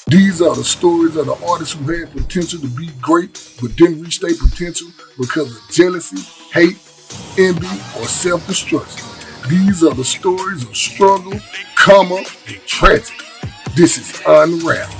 These are the stories of the artists who had potential to be great but didn't reach their potential because of jealousy, hate, envy, or self-destruction. These are the stories of struggle, come up, and tragedy. This is Unwrapped.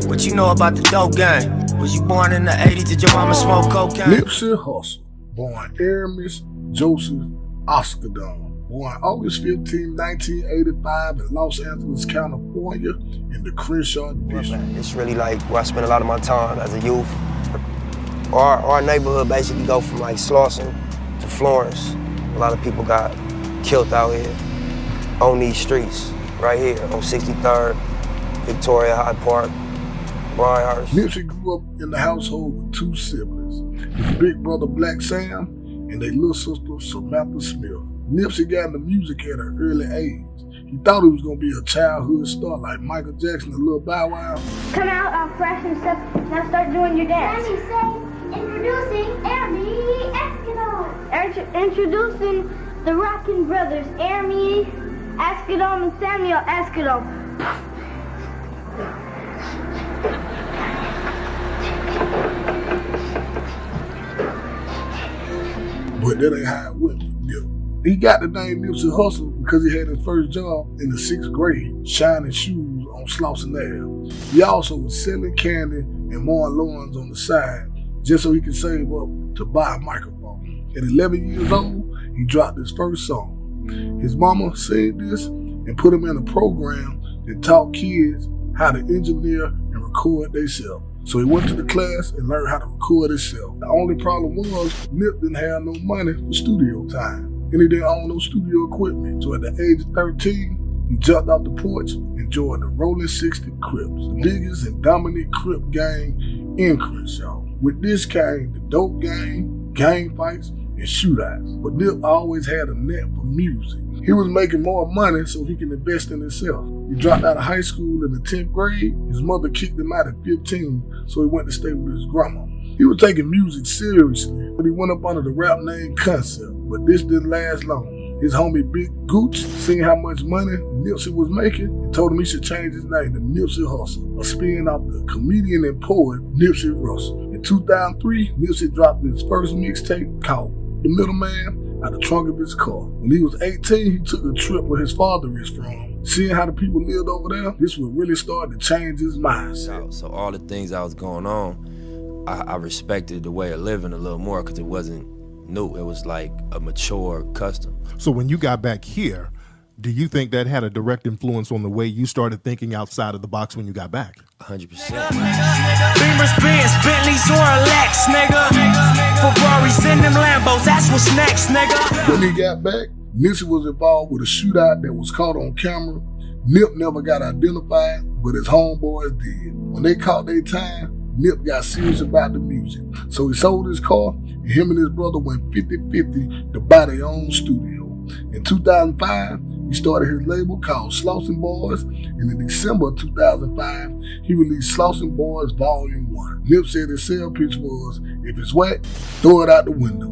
What you know about the dope game? Was you born in the 80s? Did your mama smoke cocaine? Nipsey Hussle, born Aramis Joseph Oscadon, born August 15, 1985 in Los Angeles, California, in the Crenshaw district. It's really like where I spent a lot of my time as a youth. Our neighborhood basically go from like Slauson to Florence. A lot of people got killed out here on these streets, right here on 63rd, Victoria, Hyde Park, Bryanhurst. Nipsey grew up in the household with two siblings, his big brother Black Sam and their little sister Samantha Smith. Nipsey got into music at an early age. He thought he was going to be a childhood star like Michael Jackson and Lil Bow Wow. Come out, all fresh and stuff. Now start doing your dance. Sammy say, introducing Army Escadon. Introducing the Rockin' Brothers, Army Escadon and Samuel Escadon. But that ain't how it went with Nip. He got the name Nipsey Hussle because he had his first job in the 6th grade, shining shoes on Slauson Ave. He also was selling candy and mowing lawns on the side just so he could save up to buy a microphone. At 11 years old, he dropped his first song. His mama saved this and put him in a program that taught kids how to engineer and record themselves. So he went to the class and learned how to record himself. The only problem was Nip didn't have no money for studio time, and he didn't own no studio equipment. So at the age of 13, he jumped off the porch and joined the Rolling 60 Crips, the biggest and dominant Crip gang in Crenshaw. With this came the dope gang, gang fights, and shootouts. But Nip always had a knack for music. He was making more money so he can invest in himself. He dropped out of high school in the 10th grade. His mother kicked him out at 15, so he went to stay with his grandma. He was taking music seriously, but he went up under the rap name Concept, but this didn't last long. His homie Big Gooch seen how much money Nipsey was making and told him he should change his name to Nipsey Hussle, a spin off the comedian and poet Nipsey Hussle. In 2003, Nipsey dropped his first mixtape called The Middleman out the trunk of his car. When he was 18, he took a trip where his father is from. Seeing how the people lived over there, this would really start to change his mindset. So all the things that was going on, I respected the way of living a little more because it wasn't new. It was like a mature custom. So when you got back here, do you think that had a direct influence on the way you started thinking outside of the box when you got back? 100%. Beamers, Benz, Bentleys, or a Lex, nigga. Ferraris in them Lambos, that's what's next, nigga. When he got back, Nipsey was involved with a shootout that was caught on camera. Nip never got identified, but his homeboys did. When they caught their time, Nip got serious about the music. So he sold his car, and him and his brother went 50-50 to buy their own studio. In 2005, he started his label called Slauson Boys, and in December 2005, he released Slauson Boys Volume 1. Nip said his sale pitch was, if it's wet, throw it out the window,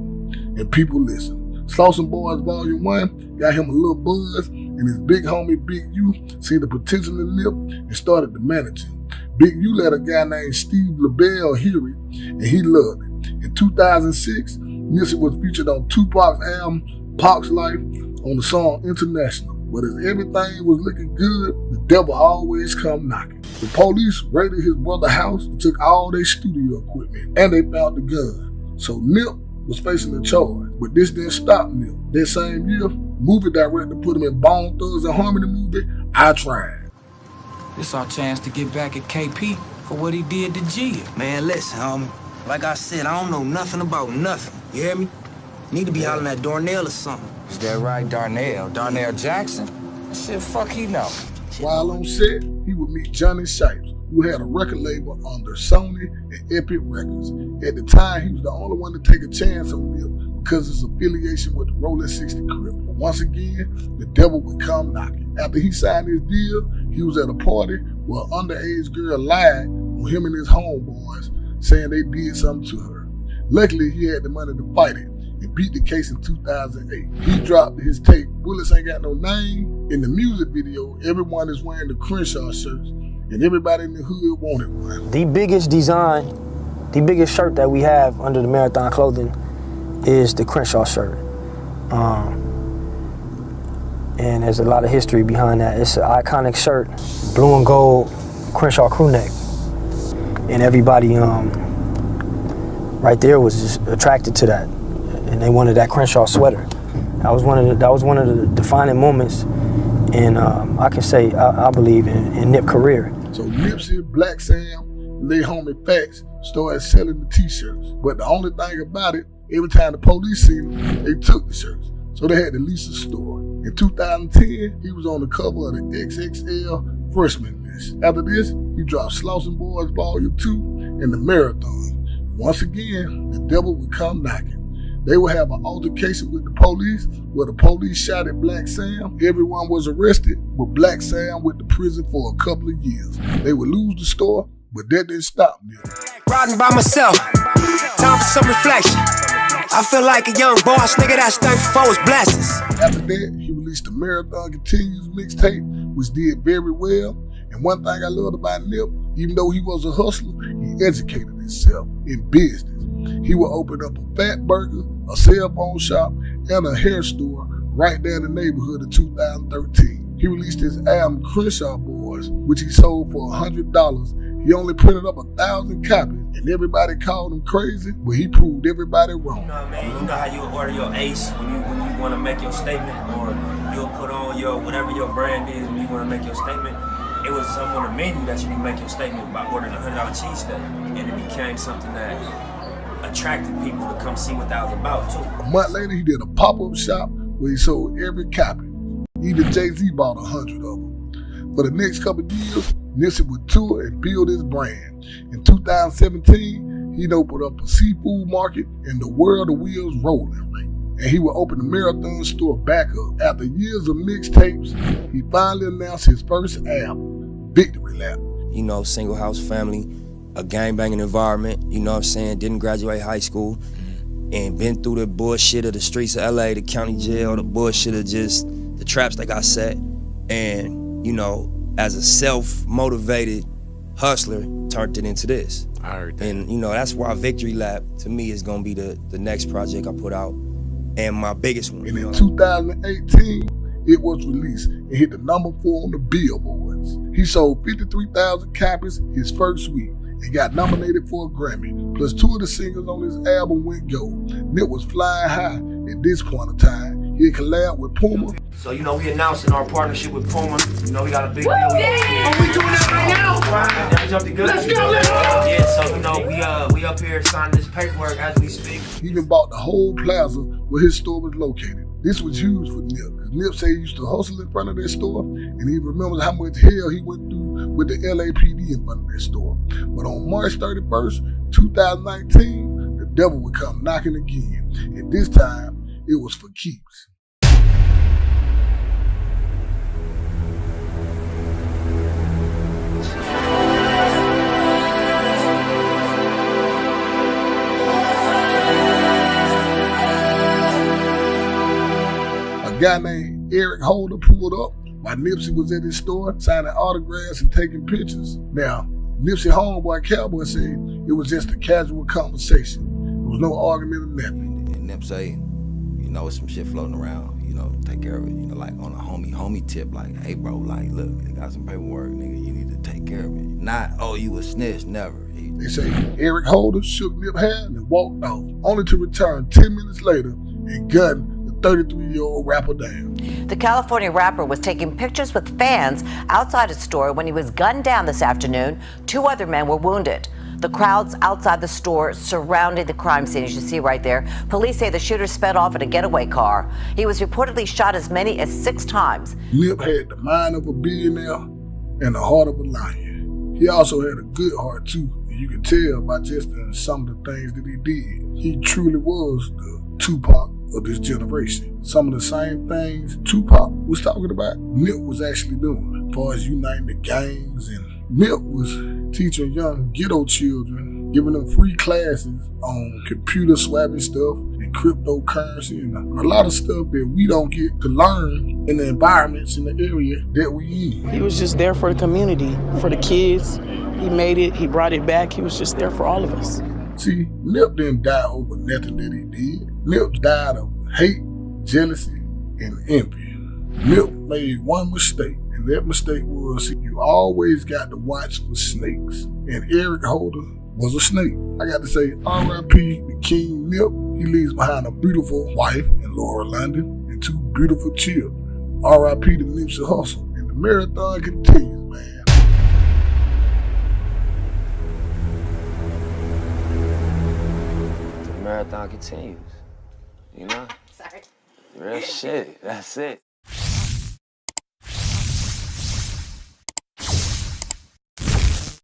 and people listen. Slauson Boys Volume 1 got him a little buzz, and his big homie Big U seen the potential in Nip and started to manage him. Big U let a guy named Steve LaBelle hear it, and he loved it. In 2006, Nipsey was featured on Tupac's album, Pac's Life, on the song International. But as everything was looking good, the devil always come knocking. The police raided his brother's house and took all their studio equipment, and they found the gun. So Nip was facing a charge, but this didn't stop Nip. That same year, movie director put him in Bone Thugs and Harmony movie, I Tried. This our chance to get back at KP for what he did to G. Man, listen, homie. Like I said, I don't know nothing about nothing. You hear me? Need to be hollering at Darnell or something. Is that right, Darnell? Darnell Jackson? Shit, fuck he know. While on set, he would meet Johnny Shipes, who had a record label under Sony and Epic Records. At the time, he was the only one to take a chance on Nip because of his affiliation with the Rolling 60 Crip. But once again, the devil would come knocking. After he signed his deal, he was at a party where an underage girl lied on him and his homeboys, saying they did something to her. Luckily, he had the money to fight it. and beat the case in 2008. He dropped his tape, Bullets Ain't Got No Name. In the music video, everyone is wearing the Crenshaw shirts, and everybody in the hood wanted one. The biggest design, the biggest shirt that we have under the Marathon clothing is the Crenshaw shirt. And there's a lot of history behind that. It's an iconic shirt, blue and gold Crenshaw crew neck. And everybody right there was just attracted to that. And they wanted that Crenshaw sweater. That was one of the defining moments in, I can say, I believe, in Nip's career. So Nipsey, Black Sam, and they homie Fats started selling the t-shirts. But the only thing about it, every time the police seen them, they took the shirts. So they had to lease a store. In 2010, he was on the cover of the XXL freshman list. After this, he dropped Slauson Boys Volume 2 and the Marathon. Once again, the devil would come knocking. They would have an altercation with the police where the police shot at Black Sam. Everyone was arrested, but Black Sam went to prison for a couple of years. They would lose the store, but that didn't stop them. Riding by myself, time for some reflection. I feel like a young boss, nigga, that's thankful for his blessings. After that, he released the Marathon Continues mixtape, which did very well. And one thing I loved about Nip, even though he was a hustler, he educated himself in business. He would open up a fat burger, a cell phone shop, and a hair store right there in the neighborhood in 2013. He released his album Crenshaw Boys, which he sold for $100. He only printed up 1,000 copies, and everybody called him crazy, but he proved everybody wrong. You know what I mean? You know how you order your ace when you want to make your statement, or you'll put on your whatever your brand is when you want to make your statement. It was something on the menu that you can make your statement by ordering a $100 cheesesteak, and it became something that attracted people to come see what that was about too. A month later, he did a pop-up shop where he sold every copy. Even Jay-Z bought 100 of them. For the next couple of years, Nipsey would tour and build his brand. In 2017, he'd open up a seafood market in the World of Wheels rolling ring. And he would open the Marathon store back up. After years of mixtapes, he finally announced his first album, Victory Lap. You know, single house family, a gangbanging environment, you know what I'm saying, didn't graduate high school, and been through the bullshit of the streets of LA, the county jail, the bullshit of just the traps that got set. And, you know, as a self-motivated hustler, turned it into this. I heard that. And, you know, that's why Victory Lap, to me, is gonna be the next project I put out, and my biggest one. And in 2018, it was released and hit the number 4 on the Billboards. He sold 53,000 copies his first week and got nominated for a Grammy. Plus 2 of the singles on his album went gold. Nip was flying high at this point of time. He had collabed with Puma. So, you know, we announcing our partnership with Puma. You know, we got a big deal. Are we doing that right now? Let's go, let's go! Yeah, so, you know, we up here signing this paperwork as we speak. He even bought the whole plaza where his store was located. This was huge for Nip, because Nip said he used to hustle in front of that store, and he remembers how much hell he went through with the LAPD in front of that store. But on March 31st, 2019, the devil would come knocking again, and this time, it was for keeps. A guy named Eric Holder pulled up while Nipsey was at his store signing autographs and taking pictures. Now, Nipsey homeboy Cowboy said it was just a casual conversation. There was no argument or nothing. And Nip say, you know, some shit floating around, you know, take care of it, you know, like on a homie tip, like, hey bro, like, look, I got some paperwork, nigga, you need to take care of it. Not, oh, you a snitch, never. They say Eric Holder shook Nip's hand and walked off, only to return 10 minutes later and gun the 33-year-old rapper down. The California rapper was taking pictures with fans outside his store when he was gunned down this afternoon. 2 other men were wounded. The crowds outside the store surrounding the crime scene, as you see right there. Police say the shooter sped off in a getaway car. He was reportedly shot as many as 6 times. Nip had the mind of a billionaire and the heart of a lion. He also had a good heart too, and you can tell by just some of the things that he did. He truly was the Tupac of this generation. Some of the same things Tupac was talking about, Nip was actually doing, as far as uniting the gangs. And Nip was teaching young ghetto children, giving them free classes on computer swapping stuff and cryptocurrency, and a lot of stuff that we don't get to learn in the environments in the area that we in. He was just there for the community, for the kids. He made it, he brought it back. He was just there for all of us. See, Nip didn't die over nothing that he did. Nip died of hate, jealousy, and envy. Nip made one mistake, and that mistake was you always got to watch for snakes. And Eric Holder was a snake. I got to say, R.I.P. the King Nip. He leaves behind a beautiful wife in Laura London and 2 beautiful children. R.I.P. to Nipsey Hussle. And the marathon continues, man. The marathon continues. You know? Sorry. Real shit. That's it.